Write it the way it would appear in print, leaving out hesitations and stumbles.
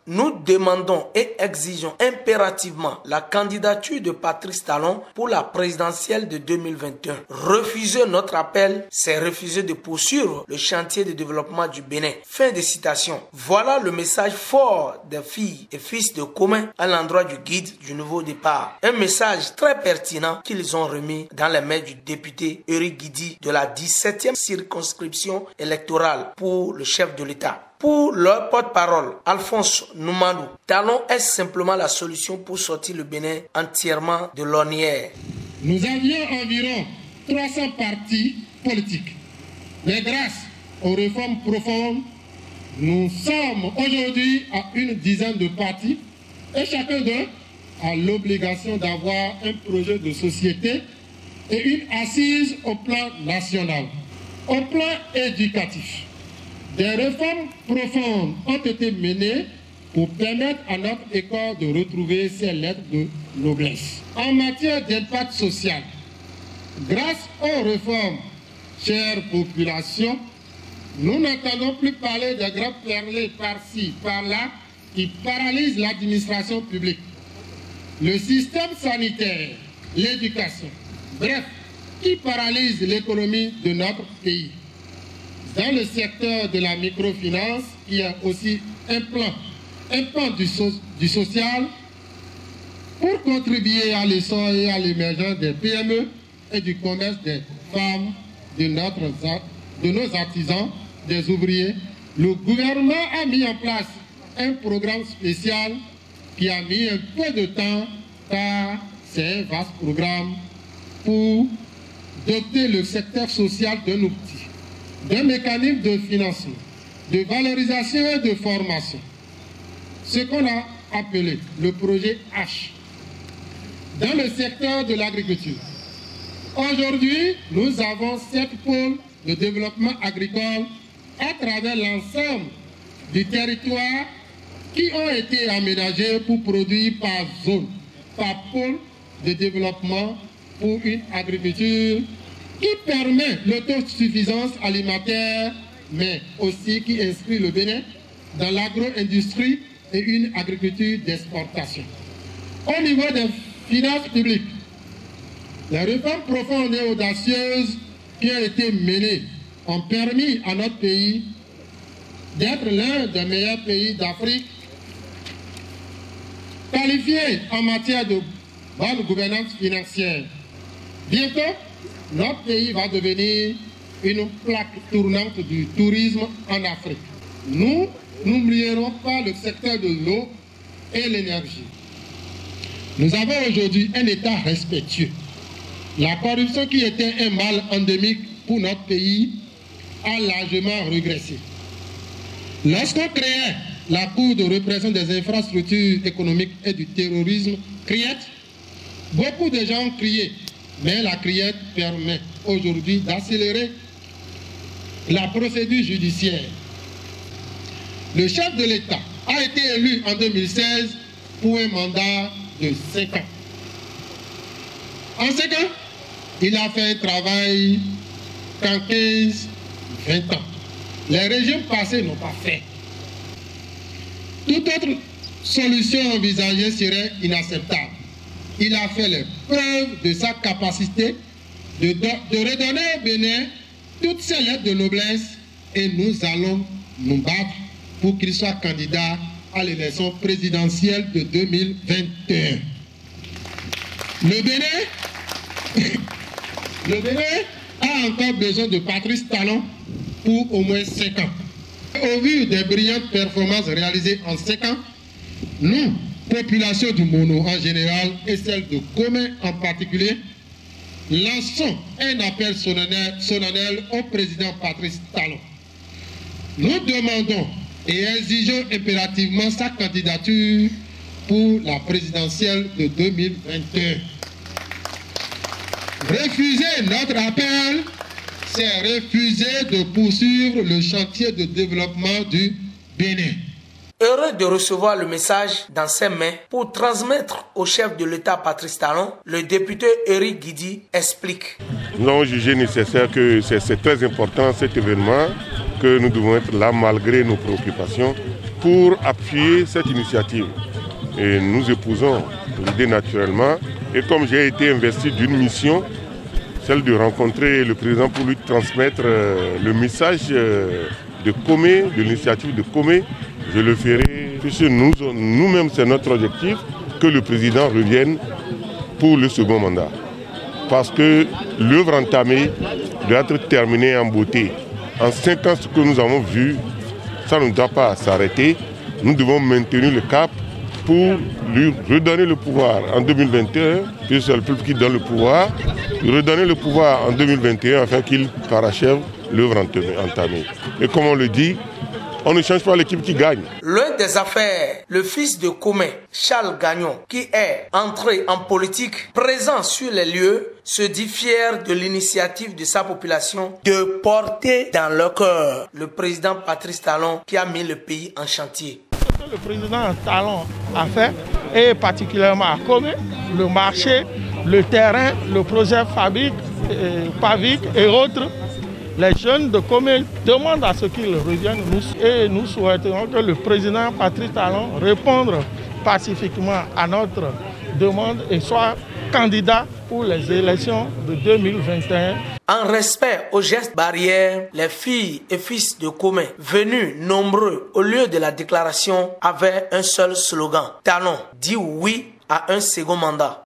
Nous demandons et exigeons impérativement la candidature de Patrice Talon pour la présidentielle de 2021. Refuser notre appel, c'est refuser de poursuivre le chantier de développement du Bénin. Fin de citation. Voilà le message fort des filles et fils de commun à l'endroit du guide du nouveau départ. Un message très pertinent qu'ils ont remis dans les mains du député Éric Guidi de la 17e circonscription électorale pour le chef de l'État. Pour leur porte-parole, Alphonse Noumadou, Talon est simplement la solution pour sortir le Bénin entièrement de l'ornière. Nous avions environ 300 partis politiques. Mais grâce aux réformes profondes, nous sommes aujourd'hui à une dizaine de partis et chacun d'eux a l'obligation d'avoir un projet de société et une assise au plan national. Au plan éducatif, des réformes profondes ont été menées pour permettre à notre école de retrouver ses lettres de noblesse. En matière d'impact social, grâce aux réformes, chère population, nous n'entendons plus parler de grands perlés par-ci, par-là, qui paralysent l'administration publique, le système sanitaire, l'éducation, bref, qui paralyse l'économie de notre pays. Dans le secteur de la microfinance, il y a aussi un plan du social pour contribuer à l'essor et à l'émergence des PME et du commerce des femmes, de nos artisans, des ouvriers. Le gouvernement a mis en place un programme spécial qui a mis un peu de temps, car c'est un vaste programme pour doter le secteur social d'un outil, d'un mécanisme de financement, de valorisation et de formation. Ce qu'on a appelé le projet H. Dans le secteur de l'agriculture, aujourd'hui, nous avons 7 pôles de développement agricole à travers l'ensemble du territoire qui ont été aménagés pour produire par zone, par pôle de développement pour une agriculture qui permet l'autosuffisance alimentaire, mais aussi qui inscrit le Bénin dans l'agro-industrie et une agriculture d'exportation. Au niveau des finances publiques, les réformes profondes et audacieuses qui ont été menées ont permis à notre pays d'être l'un des meilleurs pays d'Afrique, qualifié en matière de bonne gouvernance financière. Bientôt, notre pays va devenir une plaque tournante du tourisme en Afrique. Nous n'oublierons pas le secteur de l'eau et l'énergie. Nous avons aujourd'hui un État respectueux. La corruption, qui était un mal endémique pour notre pays, a largement régressé. Lorsqu'on créait la Cour de répression des infrastructures économiques et du terrorisme, CRIET, beaucoup de gens ont crié, mais la CRIET permet aujourd'hui d'accélérer la procédure judiciaire. Le chef de l'État a été élu en 2016 pour un mandat de 5 ans. En 5 ans, il a fait un travail qu'en 15-20 ans. Les régimes passés n'ont pas fait. Toute autre solution envisagée serait inacceptable. Il a fait les preuves de sa capacité de redonner au Bénin toutes ses lettres de noblesse, et nous allons nous battre pour qu'il soit candidat à l'élection présidentielle de 2021. Le Bénin a encore besoin de Patrice Talon pour au moins 5 ans. Au vu des brillantes performances réalisées en 5 ans, nous, population du Mono en général et celle de Commun en particulier, lançons un appel solennel au président Patrice Talon. Nous demandons et exigeons impérativement sa candidature pour la présidentielle de 2021. Refuser notre appel, c'est refuser de poursuivre le chantier de développement du Bénin. Heureux de recevoir le message dans ses mains pour transmettre au chef de l'État Patrice Talon, le député Éric Guidi explique. Nous avons jugé nécessaire que c'est très important cet événement, que nous devons être là malgré nos préoccupations pour appuyer cette initiative. Et nous épousons l'idée naturellement. Et comme j'ai été investi d'une mission, celle de rencontrer le président pour lui transmettre le message de Comé, de l'initiative de Comé, je le ferai, puisque nous-mêmes, c'est notre objectif, que le président revienne pour le second mandat. Parce que l'œuvre entamée doit être terminée en beauté. En 5 ans, ce que nous avons vu, ça ne doit pas s'arrêter. Nous devons maintenir le cap pour lui redonner le pouvoir en 2021, puisque c'est le peuple qui donne le pouvoir, lui redonner le pouvoir en 2021 afin qu'il parachève l'œuvre entamée. Et comme on le dit, on ne change pas l'équipe qui gagne. L'un des affaires, le fils de Comé, Charles Gagnon, qui est entré en politique, présent sur les lieux, se dit fier de l'initiative de sa population de porter dans leur cœur le président Patrice Talon qui a mis le pays en chantier. Ce que le président Talon a fait, et particulièrement à Comé, le marché, le terrain, le projet fabrique, Pavic et autres, les jeunes de Comé demandent à ce qu'ils reviennent et nous souhaitons que le président Patrice Talon réponde pacifiquement à notre demande et soit candidat pour les élections de 2021. En respect aux gestes barrières, les filles et fils de Comé, venus nombreux au lieu de la déclaration, avaient un seul slogan. Talon dit oui à un second mandat.